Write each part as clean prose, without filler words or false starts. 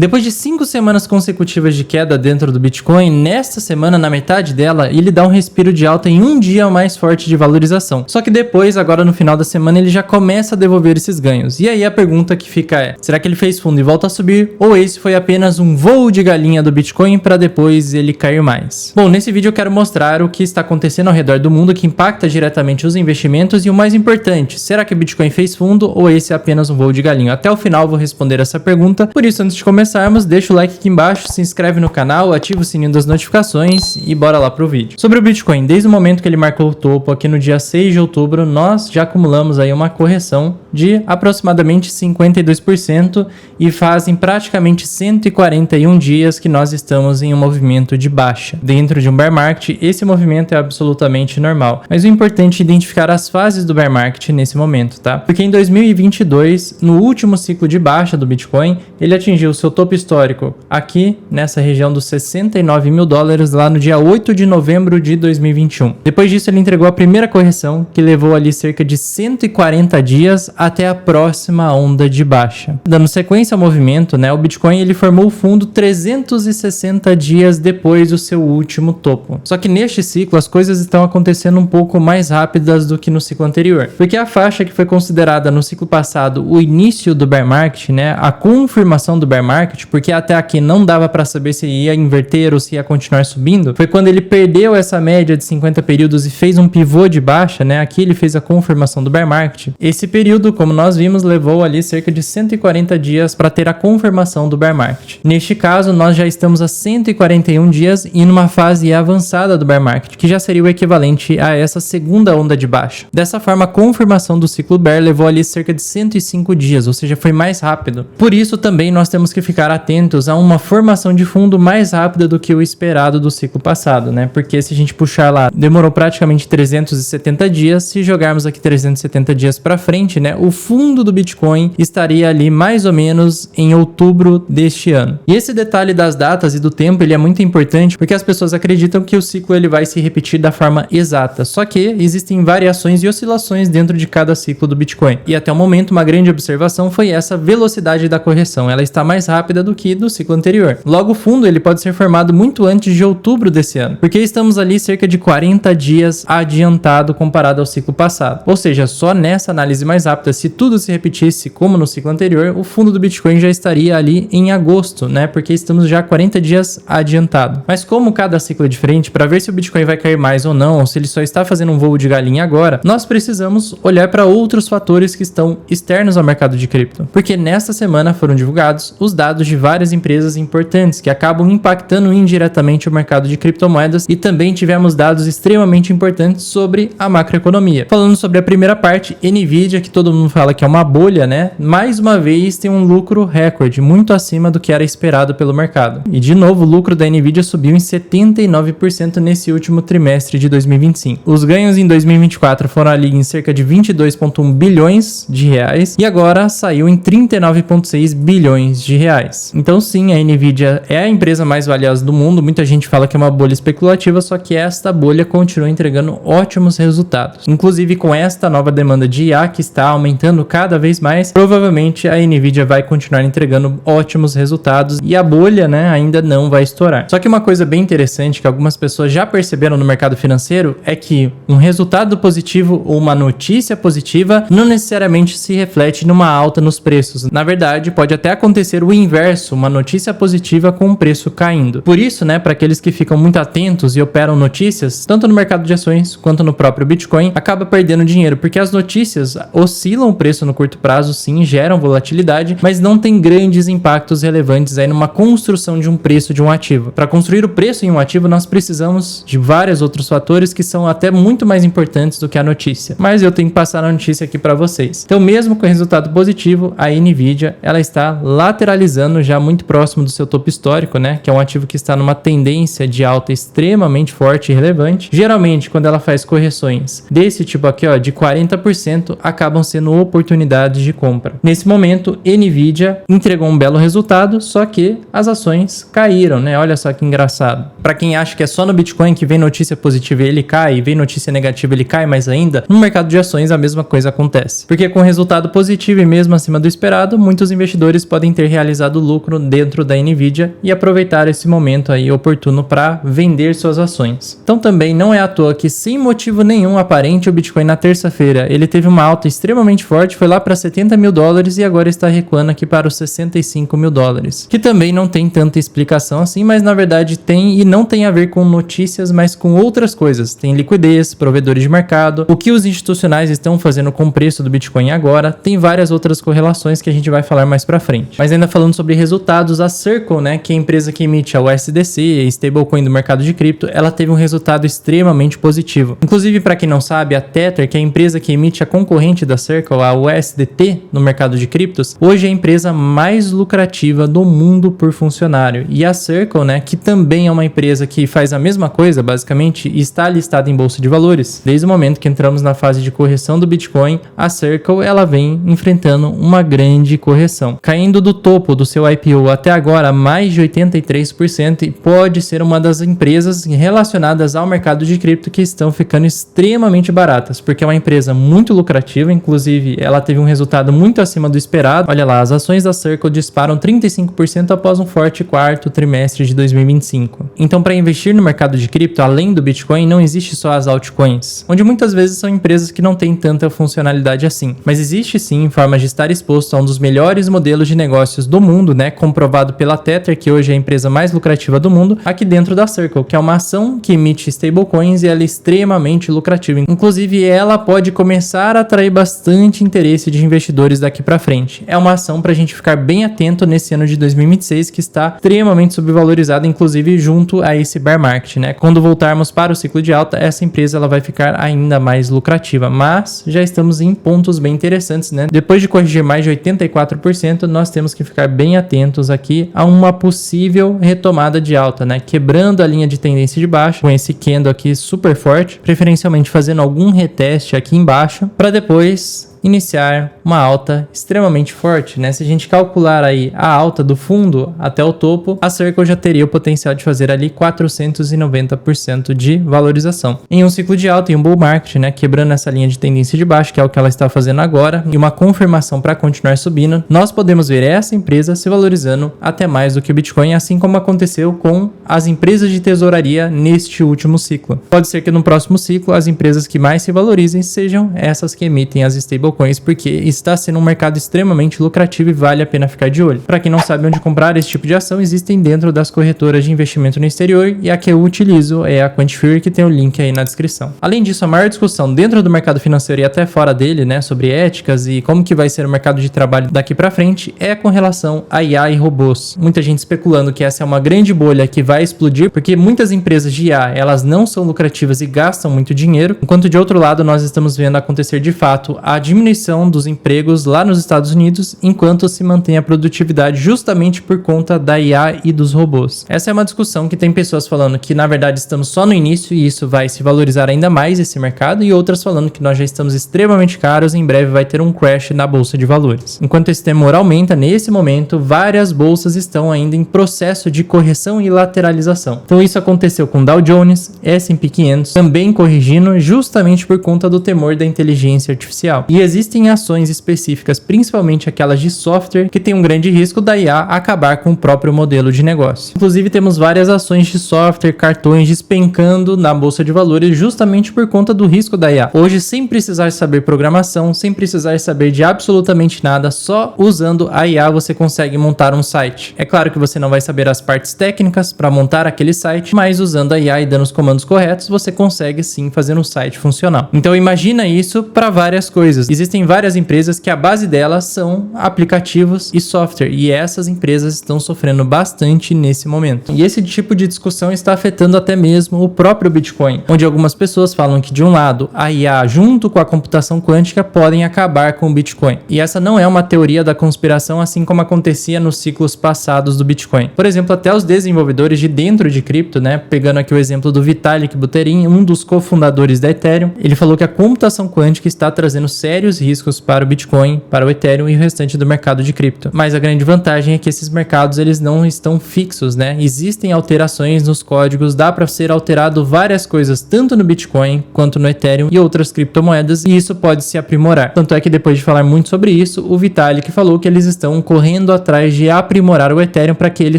Depois de 5 semanas consecutivas de queda dentro do Bitcoin, nesta semana, na metade dela, ele dá um respiro de alta em um dia mais forte de valorização. Só que depois, agora no final da semana, ele já começa a devolver esses ganhos. E aí a pergunta que fica é, será que ele fez fundo e volta a subir? Ou esse foi apenas um voo de galinha do Bitcoin para depois ele cair mais? Bom, nesse vídeo eu quero mostrar o que está acontecendo ao redor do mundo que impacta diretamente os investimentos e o mais importante, será que o Bitcoin fez fundo ou esse é apenas um voo de galinha? Até o final eu vou responder essa pergunta, por isso antes de começarmos, deixa o like aqui embaixo, se inscreve no canal, ativa o sininho das notificações e bora lá pro vídeo. Sobre o Bitcoin, desde o momento que ele marcou o topo aqui no dia 6 de outubro, nós já acumulamos aí uma correção de aproximadamente 52% e fazem praticamente 141 dias que nós estamos em um movimento de baixa. Dentro de um bear market, esse movimento é absolutamente normal, mas o importante é identificar as fases do bear market nesse momento, tá? Porque em 2022, no último ciclo de baixa do Bitcoin, ele atingiu seu topo histórico aqui nessa região dos 69 mil dólares lá no dia 8 de novembro de 2021. Depois disso ele entregou a primeira correção que levou ali cerca de 140 dias até a próxima onda de baixa. Dando sequência ao movimento, né, o Bitcoin ele formou o fundo 360 dias depois do seu último topo. Só que neste ciclo as coisas estão acontecendo um pouco mais rápidas do que no ciclo anterior, porque a faixa que foi considerada no ciclo passado o início do bear market, né, a confirmação do bear market, porque até aqui não dava para saber se ia inverter ou se ia continuar subindo, foi quando ele perdeu essa média de 50 períodos e fez um pivô de baixa, né? Aqui ele fez a confirmação do bear market. Esse período, como nós vimos, levou ali cerca de 140 dias para ter a confirmação do bear market. Neste caso, nós já estamos a 141 dias e numa fase avançada do bear market, que já seria o equivalente a essa segunda onda de baixa. Dessa forma, a confirmação do ciclo bear levou ali cerca de 105 dias, ou seja, foi mais rápido. Por isso também nós temos que ficar atentos a uma formação de fundo mais rápida do que o esperado do ciclo passado, né? Porque se a gente puxar lá, demorou praticamente 370 dias, se jogarmos aqui 370 dias para frente, né? O fundo do Bitcoin estaria ali mais ou menos em outubro deste ano. E esse detalhe das datas e do tempo, ele é muito importante porque as pessoas acreditam que o ciclo ele vai se repetir da forma exata, só que existem variações e oscilações dentro de cada ciclo do Bitcoin. E até o momento, uma grande observação foi essa velocidade da correção, ela está mais rápida do que do ciclo anterior. Logo, o fundo ele pode ser formado muito antes de outubro desse ano, porque estamos ali cerca de 40 dias adiantado comparado ao ciclo passado. Ou seja, só nessa análise mais rápida, se tudo se repetisse como no ciclo anterior, o fundo do Bitcoin já estaria ali em agosto, né? Porque estamos já 40 dias adiantado. Mas como cada ciclo é diferente, para ver se o Bitcoin vai cair mais ou não, ou se ele só está fazendo um voo de galinha agora, nós precisamos olhar para outros fatores que estão externos ao mercado de cripto. Porque nesta semana foram divulgados os dados de várias empresas importantes que acabam impactando indiretamente o mercado de criptomoedas e também tivemos dados extremamente importantes sobre a macroeconomia. Falando sobre a primeira parte, Nvidia, que todo mundo fala que é uma bolha, né? Mais uma vez tem um lucro recorde, muito acima do que era esperado pelo mercado. E de novo, o lucro da Nvidia subiu em 79% nesse último trimestre de 2025. Os ganhos em 2024 foram ali em cerca de 22,1 bilhões de reais e agora saiu em 39,6 bilhões de reais. Então sim, a Nvidia é a empresa mais valiosa do mundo, muita gente fala que é uma bolha especulativa, só que esta bolha continua entregando ótimos resultados. Inclusive com esta nova demanda de IA que está aumentando cada vez mais, provavelmente a Nvidia vai continuar entregando ótimos resultados e a bolha, né, ainda não vai estourar. Só que uma coisa bem interessante que algumas pessoas já perceberam no mercado financeiro é que um resultado positivo ou uma notícia positiva não necessariamente se reflete numa alta nos preços. Na verdade, pode até acontecer o inverso, uma notícia positiva com o preço caindo. Por isso, né, para aqueles que ficam muito atentos e operam notícias, tanto no mercado de ações quanto no próprio Bitcoin, acaba perdendo dinheiro, porque as notícias oscilam o preço no curto prazo, sim, geram volatilidade, mas não tem grandes impactos relevantes aí numa construção de um preço de um ativo. Para construir o preço em um ativo, nós precisamos de vários outros fatores que são até muito mais importantes do que a notícia. Mas eu tenho que passar a notícia aqui para vocês. Então, mesmo com resultado positivo, a Nvidia, ela está lateralizando já muito próximo do seu topo histórico, né? Que é um ativo que está numa tendência de alta extremamente forte e relevante. Geralmente, quando ela faz correções desse tipo aqui, ó, de 40%, acabam sendo oportunidades de compra. Nesse momento, Nvidia entregou um belo resultado, só que as ações caíram, né? Olha só que engraçado. Para quem acha que é só no Bitcoin que vem notícia positiva e ele cai, vem notícia negativa e ele cai mais ainda, no mercado de ações a mesma coisa acontece. Porque com resultado positivo e mesmo acima do esperado, muitos investidores podem ter realizado realizado lucro dentro da Nvidia e aproveitar esse momento aí oportuno para vender suas ações. Então também não é à toa que, sem motivo nenhum aparente, o Bitcoin na terça-feira ele teve uma alta extremamente forte, foi lá para 70 mil dólares e agora está recuando aqui para os 65 mil dólares, que também não tem tanta explicação assim, mas na verdade tem, e não tem a ver com notícias, mas com outras coisas. Tem liquidez, provedores de mercado, o que os institucionais estão fazendo com o preço do Bitcoin agora, tem várias outras correlações que a gente vai falar mais pra frente. Mas ainda falando sobre resultados, a Circle, né, que é a empresa que emite a USDC, a stablecoin do mercado de cripto, ela teve um resultado extremamente positivo. Inclusive, para quem não sabe, a Tether, que é a empresa que emite a concorrente da Circle, a USDT, no mercado de criptos, hoje é a empresa mais lucrativa do mundo por funcionário. E a Circle, né, que também é uma empresa que faz a mesma coisa, basicamente, e está listada em bolsa de valores. Desde o momento que entramos na fase de correção do Bitcoin, a Circle ela vem enfrentando uma grande correção, caindo do topo do seu IPO até agora mais de 83%, e pode ser uma das empresas relacionadas ao mercado de cripto que estão ficando extremamente baratas, porque é uma empresa muito lucrativa, inclusive ela teve um resultado muito acima do esperado. Olha lá, as ações da Circle disparam 35% após um forte quarto trimestre de 2025. Então, para investir no mercado de cripto, além do Bitcoin, não existe só as altcoins, onde muitas vezes são empresas que não têm tanta funcionalidade assim, mas existe sim formas de estar exposto a um dos melhores modelos de negócios do mundo, né, comprovado pela Tether, que hoje é a empresa mais lucrativa do mundo, aqui dentro da Circle, que é uma ação que emite stablecoins e ela é extremamente lucrativa. Inclusive, ela pode começar a atrair bastante interesse de investidores daqui para frente. É uma ação para a gente ficar bem atento nesse ano de 2026, que está extremamente subvalorizada, inclusive junto a esse bear market, né? Quando voltarmos para o ciclo de alta, essa empresa ela vai ficar ainda mais lucrativa, mas já estamos em pontos bem interessantes, né? Depois de corrigir mais de 84%, nós temos que ficar bem atentos aqui a uma possível retomada de alta, né? Quebrando a linha de tendência de baixo, com esse candle aqui super forte, preferencialmente fazendo algum reteste aqui embaixo, para depois iniciar uma alta extremamente forte, né? Se a gente calcular aí a alta do fundo até o topo, a Circle já teria o potencial de fazer ali 490% de valorização. Em um ciclo de alta, em um bull market, né? Quebrando essa linha de tendência de baixo, que é o que ela está fazendo agora, e uma confirmação para continuar subindo, nós podemos ver essa empresa se valorizando até mais do que o Bitcoin, assim como aconteceu com as empresas de tesouraria neste último ciclo. Pode ser que no próximo ciclo, as empresas que mais se valorizem sejam essas que emitem as stablecoins, porque está sendo um mercado extremamente lucrativo e vale a pena ficar de olho. Para quem não sabe onde comprar esse tipo de ação, existem dentro das corretoras de investimento no exterior, e a que eu utilizo é a Quantifier, que tem o link aí na descrição. Além disso, a maior discussão dentro do mercado financeiro e até fora dele, né, sobre éticas e como que vai ser o mercado de trabalho daqui para frente, é com relação a IA e robôs. Muita gente especulando que essa é uma grande bolha que vai explodir, porque muitas empresas de IA, elas não são lucrativas e gastam muito dinheiro, enquanto de outro lado nós estamos vendo acontecer de fato a diminuição dos empregos lá nos Estados Unidos, enquanto se mantém a produtividade justamente por conta da IA e dos robôs. Essa é uma discussão que tem pessoas falando que na verdade estamos só no início e isso vai se valorizar ainda mais esse mercado, e outras falando que nós já estamos extremamente caros e em breve vai ter um crash na bolsa de valores. Enquanto esse temor aumenta, nesse momento várias bolsas estão ainda em processo de correção e lateralização. Então isso aconteceu com Dow Jones, S&P 500 também corrigindo justamente por conta do temor da inteligência artificial. E existem ações específicas, principalmente aquelas de software, que tem um grande risco da IA acabar com o próprio modelo de negócio. Inclusive temos várias ações de software, cartões despencando na bolsa de valores justamente por conta do risco da IA. Hoje, sem precisar saber programação, sem precisar saber de absolutamente nada, só usando a IA você consegue montar um site. É claro que você não vai saber as partes técnicas para montar aquele site, mas usando a IA e dando os comandos corretos, você consegue sim fazer um site funcional. Então imagina isso para várias coisas. Existem várias empresas que a base delas são aplicativos e software, e essas empresas estão sofrendo bastante nesse momento. E esse tipo de discussão está afetando até mesmo o próprio Bitcoin, onde algumas pessoas falam que de um lado a IA junto com a computação quântica podem acabar com o Bitcoin. E essa não é uma teoria da conspiração, assim como acontecia nos ciclos passados do Bitcoin. Por exemplo, até os desenvolvedores de dentro de cripto, né, pegando aqui o exemplo do Vitalik Buterin, um dos cofundadores da Ethereum, ele falou que a computação quântica está trazendo sérios sérios riscos para o Bitcoin, para o Ethereum e o restante do mercado de cripto. Mas a grande vantagem é que esses mercados eles não estão fixos, né? Existem alterações nos códigos, dá para ser alterado várias coisas tanto no Bitcoin quanto no Ethereum e outras criptomoedas, e isso pode se aprimorar. Tanto é que depois de falar muito sobre isso, o Vitalik falou que eles estão correndo atrás de aprimorar o Ethereum para que ele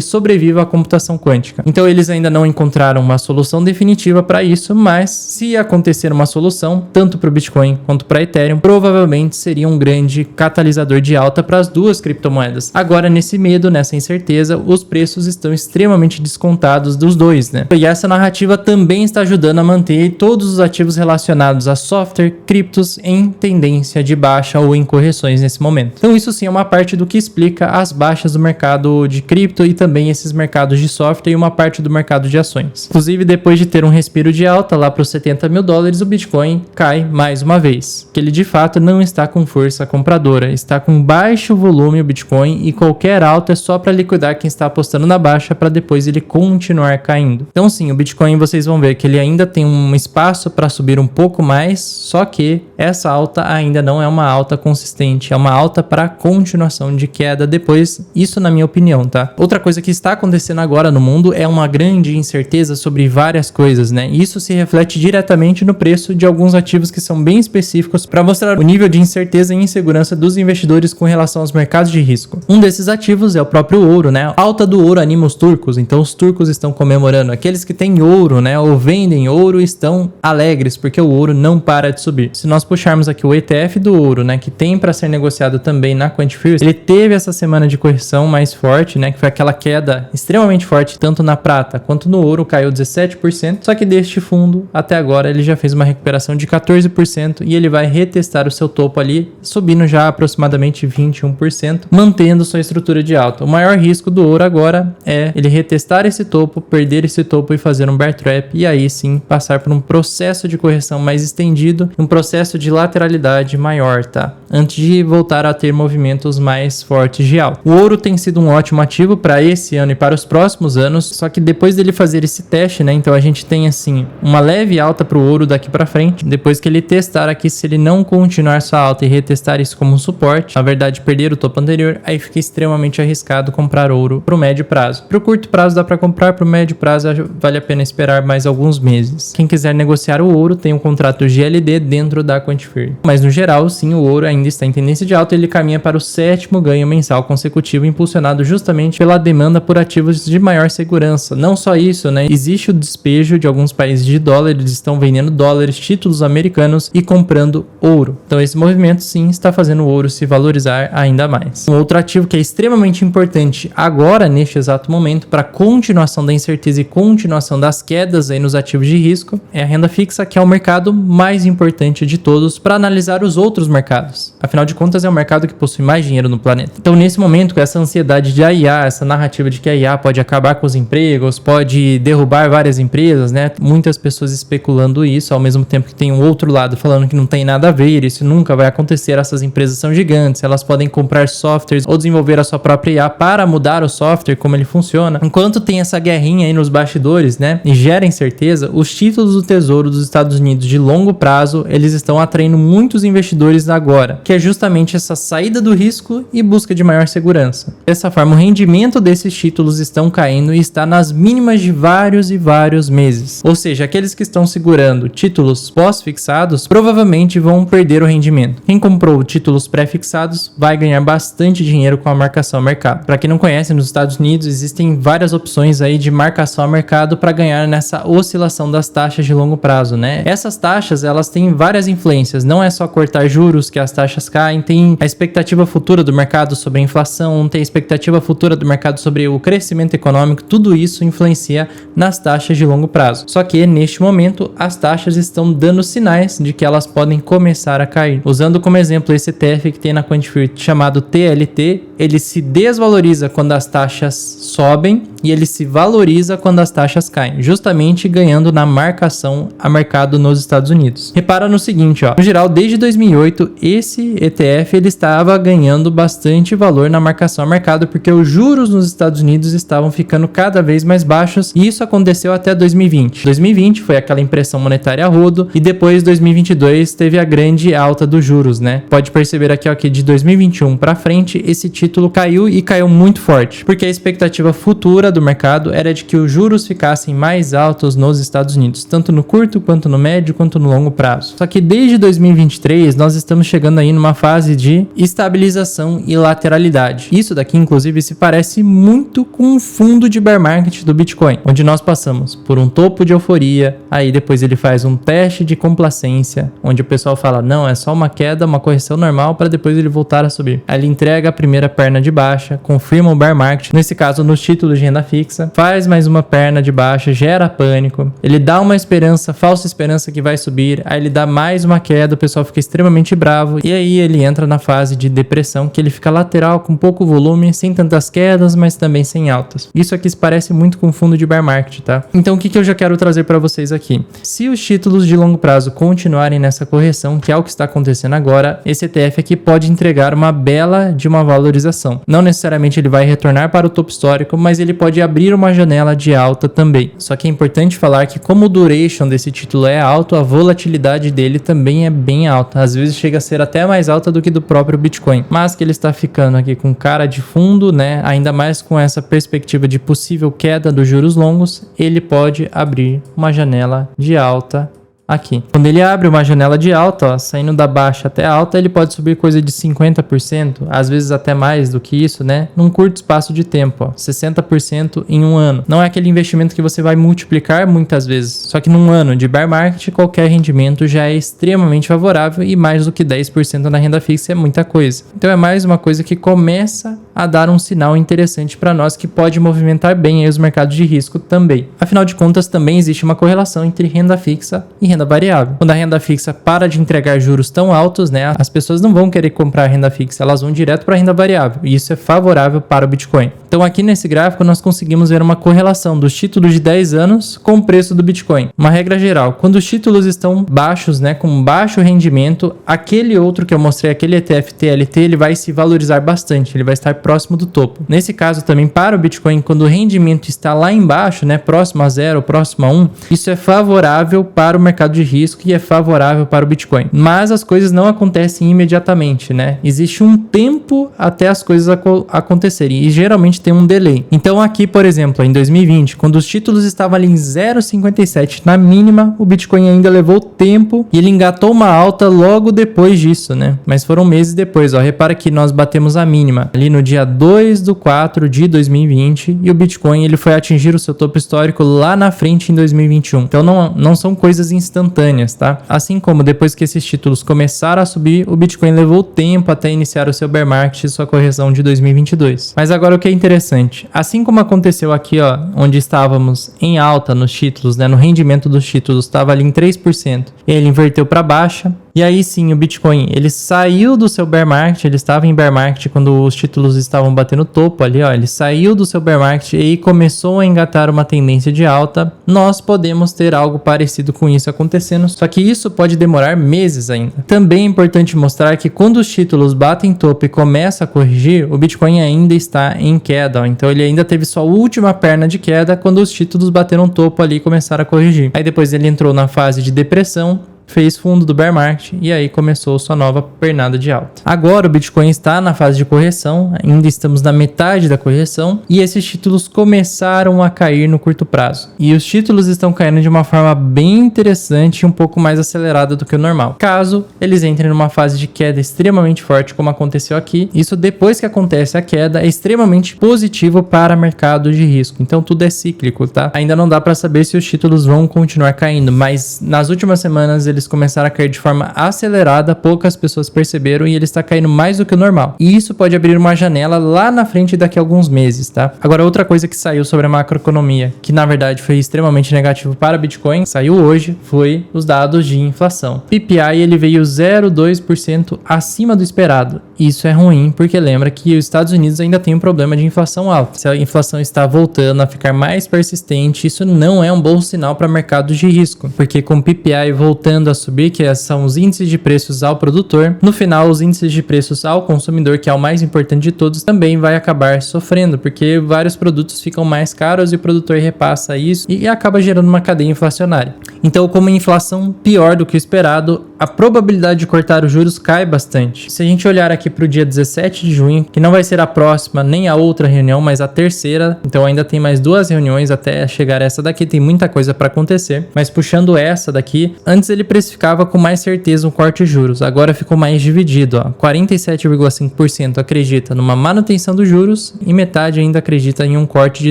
sobreviva à computação quântica. Então eles ainda não encontraram uma solução definitiva para isso, mas se acontecer uma solução, tanto para o Bitcoin quanto para Ethereum, provavelmente seria um grande catalisador de alta para as duas criptomoedas. Agora, nesse medo, nessa incerteza, os preços estão extremamente descontados dos dois, né? E essa narrativa também está ajudando a manter todos os ativos relacionados a software, criptos em tendência de baixa ou em correções nesse momento. Então isso sim é uma parte do que explica as baixas do mercado de cripto e também esses mercados de software e uma parte do mercado de ações. Inclusive, depois de ter um respiro de alta lá para os $70.000, o Bitcoin cai mais uma vez, que ele de fato não está com força compradora, está com baixo volume o Bitcoin e qualquer alta é só para liquidar quem está apostando na baixa para depois ele continuar caindo. Então sim, o Bitcoin vocês vão ver que ele ainda tem um espaço para subir um pouco mais, só que essa alta ainda não é uma alta consistente, é uma alta para continuação de queda depois, isso na minha opinião, tá? Outra coisa que está acontecendo agora no mundo é uma grande incerteza sobre várias coisas, né? Isso se reflete diretamente no preço de alguns ativos que são bem específicos para mostrar o nível de incerteza e insegurança dos investidores com relação aos mercados de risco. Um desses ativos é o próprio ouro, né? A alta do ouro anima os turcos, então os turcos estão comemorando. Aqueles que têm ouro, né, ou vendem ouro estão alegres porque o ouro não para de subir. Se nós puxarmos aqui o ETF do ouro, né, que tem para ser negociado também na Quantifiers, ele teve essa semana de correção mais forte, né, que foi aquela queda extremamente forte tanto na prata quanto no ouro, caiu 17%, só que deste fundo até agora ele já fez uma recuperação de 14% e ele vai retestar o seu topo ali, subindo já aproximadamente 21%, mantendo sua estrutura de alta. O maior risco do ouro agora é ele retestar esse topo, perder esse topo e fazer um bear trap e aí sim passar por um processo de correção mais estendido, um processo de lateralidade maior, tá? Antes de voltar a ter movimentos mais fortes de alta. O ouro tem sido um ótimo ativo para esse ano e para os próximos anos, só que depois dele fazer esse teste, né, então a gente tem assim uma leve alta para o ouro daqui para frente, depois que ele testar aqui, se ele não continuar sua alta e retestar isso como um suporte, na verdade perder o topo anterior, aí fica extremamente arriscado comprar ouro para o médio prazo. Para o curto prazo dá para comprar, para o médio prazo vale a pena esperar mais alguns meses. Quem quiser negociar o ouro tem um contrato GLD dentro da Quantifiers. Mas no geral, sim, o ouro ainda está em tendência de alta e ele caminha para o 7º ganho mensal consecutivo, impulsionado justamente pela demanda por ativos de maior segurança. Não só isso, né? Existe o despejo de alguns países de dólar, eles estão vendendo dólares, títulos americanos e comprando ouro. Então esse movimento sim está fazendo o ouro se valorizar ainda mais. Um outro ativo que é extremamente importante agora, neste exato momento, para a continuação da incerteza e continuação das quedas aí nos ativos de risco, é a renda fixa, que é o mercado mais importante de todos para analisar os outros mercados. Afinal de contas, é o mercado que possui mais dinheiro no planeta. Então, nesse momento, com essa ansiedade de IA, essa narrativa de que a IA pode acabar com os empregos, pode derrubar várias empresas, né? Muitas pessoas especulando isso, ao mesmo tempo que tem um outro lado falando que não tem nada a ver, isso nunca vai acontecer, essas empresas são gigantes, elas podem comprar softwares ou desenvolver a sua própria IA para mudar o software, como ele funciona. Enquanto tem essa guerrinha aí nos bastidores, né, e gera incerteza, os títulos do Tesouro dos Estados Unidos de longo prazo, eles estão atraindo muitos investidores agora, que é justamente essa saída do risco e busca de maior segurança. Dessa forma, o rendimento desses títulos estão caindo e está nas mínimas de vários e vários meses. Ou seja, aqueles que estão segurando títulos pós-fixados provavelmente vão perder o rendimento. Quem comprou títulos pré-fixados vai ganhar bastante dinheiro com a marcação ao mercado. Para quem não conhece, nos Estados Unidos existem várias opções aí de marcação ao mercado para ganhar nessa oscilação das taxas de longo prazo, né? Essas taxas, elas têm várias influências, não é só cortar juros que as taxas caem, tem a expectativa futura do mercado sobre a inflação, tem a expectativa futura do mercado sobre o crescimento econômico, tudo isso influencia nas taxas de longo prazo. Só que neste momento as taxas estão dando sinais de que elas podem começar a cair. Usando como exemplo esse ETF que tem na Quantifiers chamado TLT, ele se desvaloriza quando as taxas sobem e ele se valoriza quando as taxas caem, justamente ganhando na marcação a mercado nos Estados Unidos. Repara no seguinte, ó, no geral, desde 2008, esse ETF ele estava ganhando bastante valor na marcação a mercado porque os juros nos Estados Unidos estavam ficando cada vez mais baixos e isso aconteceu até 2020. 2020 foi aquela impressão monetária a rodo e depois 2022 teve a grande alta alta dos juros, né? Pode perceber aqui, ó, que de 2021 para frente esse título caiu e caiu muito forte, porque a expectativa futura do mercado era de que os juros ficassem mais altos nos Estados Unidos, tanto no curto quanto no médio quanto no longo prazo. Só que desde 2023 nós estamos chegando aí numa fase de estabilização e lateralidade. Isso daqui inclusive se parece muito com o fundo de bear market do Bitcoin, onde nós passamos por um topo de euforia, aí depois ele faz um teste de complacência, onde o pessoal fala, não, é só uma queda, uma correção normal, para depois ele voltar a subir. Aí ele entrega a primeira perna de baixa, confirma o bear market, nesse caso nos títulos de renda fixa, faz mais uma perna de baixa, gera pânico, ele dá uma esperança, falsa esperança que vai subir, aí ele dá mais uma queda, o pessoal fica extremamente bravo, e aí ele entra na fase de depressão, que ele fica lateral, com pouco volume, sem tantas quedas, mas também sem altas. Isso aqui se parece muito com o fundo de bear market, tá? Então o que eu já quero trazer para vocês aqui? Se os títulos de longo prazo continuarem nessa correção, que é o que está acontecendo agora, esse ETF aqui pode entregar uma bela de uma valorização. Não necessariamente ele vai retornar para o topo histórico, mas ele pode abrir uma janela de alta também. Só que é importante falar que como o duration desse título é alto, a volatilidade dele também é bem alta. Às vezes chega a ser até mais alta do que do próprio Bitcoin. Mas que ele está ficando aqui com cara de fundo, né? Ainda mais com essa perspectiva de possível queda dos juros longos, ele pode abrir uma janela de alta aqui. Quando ele abre uma janela de alta, ó, saindo da baixa até alta, ele pode subir coisa de 50%, às vezes até mais do que isso, né? Num curto espaço de tempo, ó, 60% em um ano. Não é aquele investimento que você vai multiplicar muitas vezes, só que num ano de bear market, qualquer rendimento já é extremamente favorável e mais do que 10% na renda fixa é muita coisa. Então é mais uma coisa que começa a dar um sinal interessante para nós que pode movimentar bem aí os mercados de risco também. Afinal de contas, também existe uma correlação entre renda fixa e renda variável. Quando a renda fixa para de entregar juros tão altos, né, as pessoas não vão querer comprar renda fixa, elas vão direto para a renda variável, e isso é favorável para o Bitcoin. Então aqui nesse gráfico nós conseguimos ver uma correlação dos títulos de 10 anos com o preço do Bitcoin. Uma regra geral, quando os títulos estão baixos, né, com baixo rendimento, aquele outro que eu mostrei, aquele ETF TLT, ele vai se valorizar bastante, ele vai estar próximo do topo. Nesse caso também para o Bitcoin, quando o rendimento está lá embaixo, né, próximo a 0, próximo a 1, isso é favorável para o mercado de risco e é favorável para o Bitcoin. Mas as coisas não acontecem imediatamente, né? Existe um tempo até as coisas acontecerem e geralmente tem um delay. Então aqui, por exemplo, em 2020, quando os títulos estavam ali em 0,57 na mínima, o Bitcoin ainda levou tempo e ele engatou uma alta logo depois disso, né? Mas foram meses depois, ó. Repara que nós batemos a mínima ali no dia 2/4 de 2020 e o Bitcoin ele foi atingir o seu topo histórico lá na frente em 2021. Então não são coisas instantâneas, tá? Assim como depois que esses títulos começaram a subir, o Bitcoin levou tempo até iniciar o seu bear market e sua correção de 2022. Mas agora o que é interessante, assim como aconteceu aqui, ó, onde estávamos em alta nos títulos, né, no rendimento dos títulos estava ali em 3%, e ele inverteu para baixa. E aí sim, o Bitcoin, ele saiu do seu bear market, ele estava em bear market quando os títulos estavam batendo topo ali, ó, ele saiu do seu bear market e aí começou a engatar uma tendência de alta. Nós podemos ter algo parecido com isso acontecendo, só que isso pode demorar meses ainda. Também é importante mostrar que quando os títulos batem topo e começam a corrigir, o Bitcoin ainda está em queda, ó, então ele ainda teve sua última perna de queda quando os títulos bateram topo ali e começaram a corrigir. Aí depois ele entrou na fase de depressão, fez fundo do bear market e aí começou sua nova pernada de alta. Agora o Bitcoin está na fase de correção, ainda estamos na metade da correção e esses títulos começaram a cair no curto prazo. E os títulos estão caindo de uma forma bem interessante e um pouco mais acelerada do que o normal. Caso eles entrem numa fase de queda extremamente forte, como aconteceu aqui, isso depois que acontece a queda é extremamente positivo para mercado de risco. Então tudo é cíclico, tá? Ainda não dá para saber se os títulos vão continuar caindo, mas nas últimas semanas eles começaram a cair de forma acelerada, poucas pessoas perceberam e ele está caindo mais do que o normal. E isso pode abrir uma janela lá na frente daqui a alguns meses, tá? Agora, outra coisa que saiu sobre a macroeconomia, que na verdade foi extremamente negativo para Bitcoin, saiu hoje, foi os dados de inflação. PPI, ele veio 0,2% acima do esperado. Isso é ruim, porque lembra que os Estados Unidos ainda tem um problema de inflação alta. Se a inflação está voltando a ficar mais persistente, isso não é um bom sinal para mercados de risco, porque com o PPI voltando a subir, que são os índices de preços ao produtor, no final os índices de preços ao consumidor, que é o mais importante de todos, também vai acabar sofrendo, porque vários produtos ficam mais caros e o produtor repassa isso e acaba gerando uma cadeia inflacionária. Então, como a inflação pior do que o esperado, a probabilidade de cortar os juros cai bastante. Se a gente olhar aqui para o dia 17 de junho, que não vai ser a próxima nem a outra reunião, mas a terceira, então ainda tem mais 2 reuniões até chegar essa daqui, tem muita coisa para acontecer, mas puxando essa daqui, antes ele precificava com mais certeza um corte de juros, agora ficou mais dividido, ó. 47,5% acredita numa manutenção dos juros e metade ainda acredita em um corte de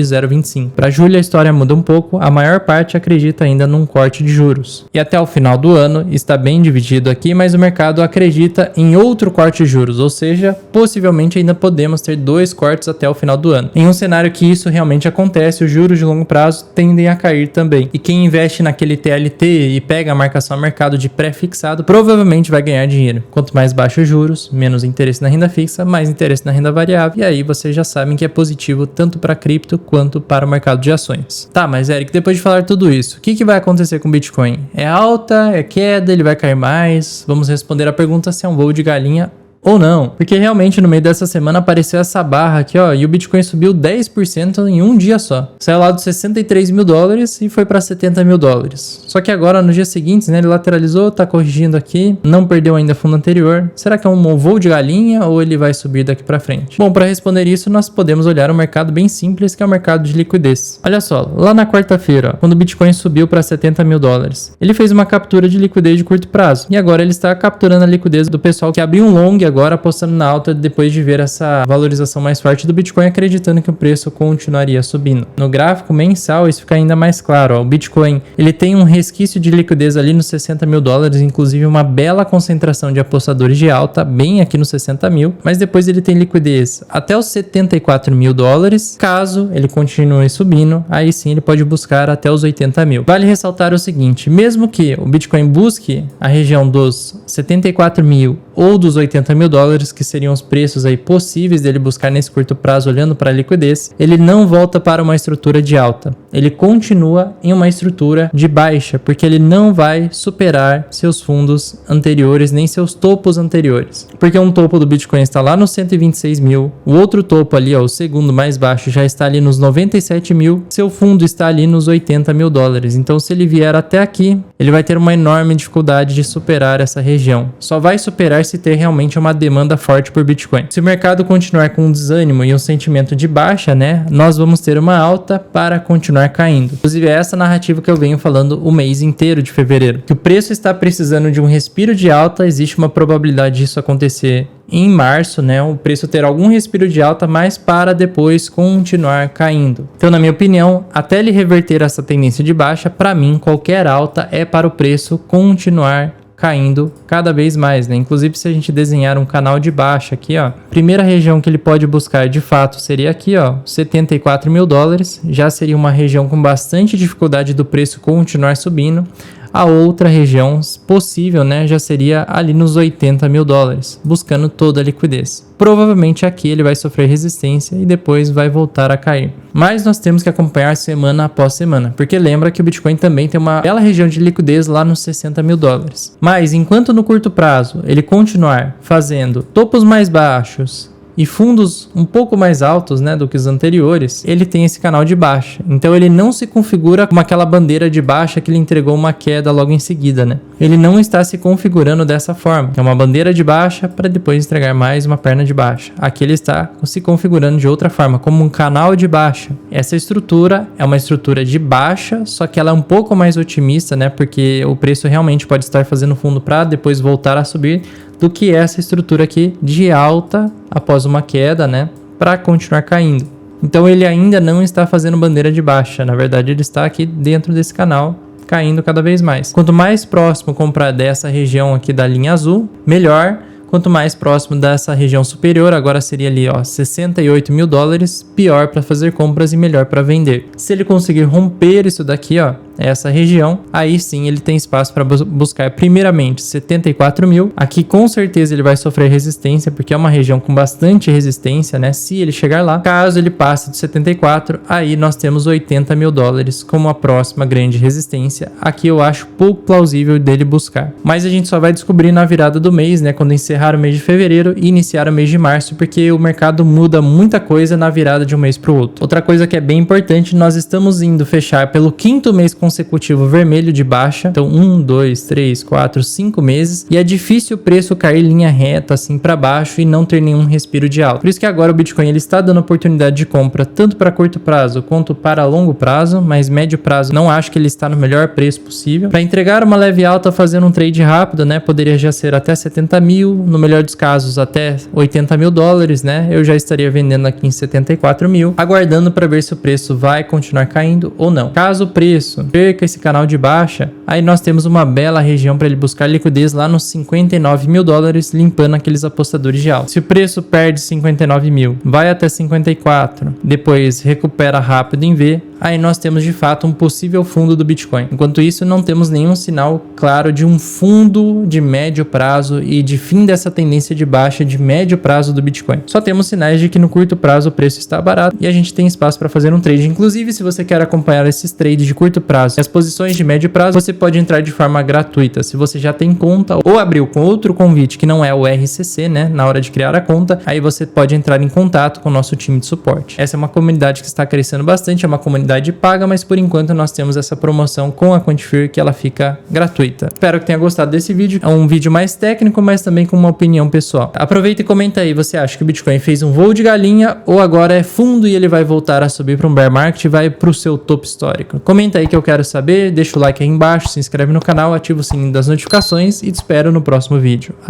0,25. Para julho a história muda um pouco, a maior parte acredita ainda num corte de juros. E até o final do ano está bem dividido aqui, mas o mercado acredita em outro corte de juros, ou seja, possivelmente ainda podemos ter 2 cortes até o final do ano. Em um cenário que isso realmente acontece, os juros de longo prazo tendem a cair também. E quem investe naquele TLT e pega a marcação a mercado de pré-fixado, provavelmente vai ganhar dinheiro. Quanto mais baixos os juros, menos interesse na renda fixa, mais interesse na renda variável, e aí vocês já sabem que é positivo tanto para cripto quanto para o mercado de ações. Tá, mas Eric, depois de falar tudo isso, o que vai acontecer com o Bitcoin? É alta? É queda? Ele vai cair mais? Vamos responder a pergunta se é um voo de galinha ou não, porque realmente no meio dessa semana apareceu essa barra aqui, ó, e o Bitcoin subiu 10% em um dia só. Saiu lá dos 63 mil dólares e foi para 70 mil dólares. Só que agora, nos dias seguintes, né, ele lateralizou, tá corrigindo aqui, não perdeu ainda fundo anterior. Será que é um voo de galinha ou ele vai subir daqui para frente? Bom, para responder isso, nós podemos olhar um mercado bem simples, que é o mercado de liquidez. Olha só, lá na quarta-feira, ó, quando o Bitcoin subiu para 70 mil dólares, ele fez uma captura de liquidez de curto prazo. E agora ele está capturando a liquidez do pessoal que abriu um long agora apostando na alta depois de ver essa valorização mais forte do Bitcoin, acreditando que o preço continuaria subindo. No gráfico mensal isso fica ainda mais claro, ó. O Bitcoin ele tem um resquício de liquidez ali nos 60 mil dólares, inclusive uma bela concentração de apostadores de alta, bem aqui nos 60 mil, mas depois ele tem liquidez até os 74 mil dólares. Caso ele continue subindo, aí sim ele pode buscar até os 80 mil. Vale ressaltar o seguinte, mesmo que o Bitcoin busque a região dos 74 mil ou dos 80 mil dólares, que seriam os preços aí possíveis dele buscar nesse curto prazo olhando para a liquidez, ele não volta para uma estrutura de alta. Ele continua em uma estrutura de baixa, porque ele não vai superar seus fundos anteriores, nem seus topos anteriores. Porque um topo do Bitcoin está lá nos 126 mil, o outro topo ali, ó, o segundo mais baixo, já está ali nos 97 mil, seu fundo está ali nos 80 mil dólares. Então, se ele vier até aqui, ele vai ter uma enorme dificuldade de superar essa região. Só vai superar se ter realmente uma demanda forte por Bitcoin. Se o mercado continuar com um desânimo e um sentimento de baixa, né, nós vamos ter uma alta para continuar caindo. Inclusive, é essa narrativa que eu venho falando o mês inteiro de fevereiro. Que o preço está precisando de um respiro de alta, existe uma probabilidade disso acontecer em março, né, o preço ter algum respiro de alta, mas para depois continuar caindo. Então, na minha opinião, até ele reverter essa tendência de baixa, para mim, qualquer alta é para o preço continuar caindo cada vez mais, né? Inclusive, se a gente desenhar um canal de baixa aqui, ó, a primeira região que ele pode buscar de fato seria aqui, ó, 74 mil dólares, já seria uma região com bastante dificuldade do preço continuar subindo. A outra região possível, né, já seria ali nos 80 mil dólares, buscando toda a liquidez. Provavelmente aqui ele vai sofrer resistência e depois vai voltar a cair. Mas nós temos que acompanhar semana após semana, porque lembra que o Bitcoin também tem uma bela região de liquidez lá nos 60 mil dólares. Mas enquanto no curto prazo ele continuar fazendo topos mais baixos e fundos um pouco mais altos, né, do que os anteriores, ele tem esse canal de baixa. Então ele não se configura como aquela bandeira de baixa que ele entregou uma queda logo em seguida, né? Ele não está se configurando dessa forma. É uma bandeira de baixa para depois entregar mais uma perna de baixa. Aqui ele está se configurando de outra forma, como um canal de baixa. Essa estrutura é uma estrutura de baixa, só que ela é um pouco mais otimista, né? Porque o preço realmente pode estar fazendo fundo para depois voltar a subir, do que essa estrutura aqui de alta após uma queda, né, para continuar caindo. Então ele ainda não está fazendo bandeira de baixa, na verdade ele está aqui dentro desse canal, caindo cada vez mais. Quanto mais próximo comprar dessa região aqui da linha azul, melhor. Quanto mais próximo dessa região superior, agora seria ali, ó, 68 mil dólares, pior para fazer compras e melhor para vender. Se ele conseguir romper isso daqui, ó, essa região, aí sim ele tem espaço para buscar primeiramente 74 mil. Aqui com certeza ele vai sofrer resistência, porque é uma região com bastante resistência, né? Se ele chegar lá, caso ele passe de 74, aí nós temos 80 mil dólares como a próxima grande resistência. Aqui eu acho pouco plausível dele buscar. Mas a gente só vai descobrir na virada do mês, né? Quando encerrar o mês de fevereiro e iniciar o mês de março, porque o mercado muda muita coisa na virada de um mês para o outro. Outra coisa que é bem importante, nós estamos indo fechar pelo quinto mês consecutivo vermelho de baixa. Então 1, 2, 3, 4, 5 meses. E é difícil o preço cair em linha reta assim para baixo e não ter nenhum respiro de alta. Por isso que agora o Bitcoin ele está dando oportunidade de compra tanto para curto prazo quanto para longo prazo, mas médio prazo não acho que ele está no melhor preço possível. Para entregar uma leve alta fazendo um trade rápido, né, poderia já ser até 70 mil, no melhor dos casos até 80 mil dólares, né, eu já estaria vendendo aqui em 74 mil, aguardando para ver se o preço vai continuar caindo ou não. Caso o preço perca esse canal de baixa, aí nós temos uma bela região para ele buscar liquidez lá nos 59 mil dólares, limpando aqueles apostadores de alta. Se o preço perde 59 mil, vai até 54, depois recupera rápido em V, aí nós temos de fato um possível fundo do Bitcoin. Enquanto isso, não temos nenhum sinal claro de um fundo de médio prazo e de fim dessa tendência de baixa de médio prazo do Bitcoin. Só temos sinais de que no curto prazo o preço está barato e a gente tem espaço para fazer um trade. Inclusive, se você quer acompanhar esses trades de curto prazo e as posições de médio prazo, você pode entrar de forma gratuita. Se você já tem conta ou abriu com outro convite que não é o RCC, né, na hora de criar a conta, aí você pode entrar em contato com o nosso time de suporte. Essa é uma comunidade que está crescendo bastante, é uma comunidade paga, mas por enquanto nós temos essa promoção com a Quantifier que ela fica gratuita. Espero que tenha gostado desse vídeo. É um vídeo mais técnico, mas também com uma opinião pessoal. Aproveita e comenta aí, você acha que o Bitcoin fez um voo de galinha ou agora é fundo e ele vai voltar a subir para um bear market e vai para o seu topo histórico? Comenta aí que eu quero saber, deixa o like aí embaixo, se inscreve no canal, ativa o sininho das notificações e te espero no próximo vídeo. Até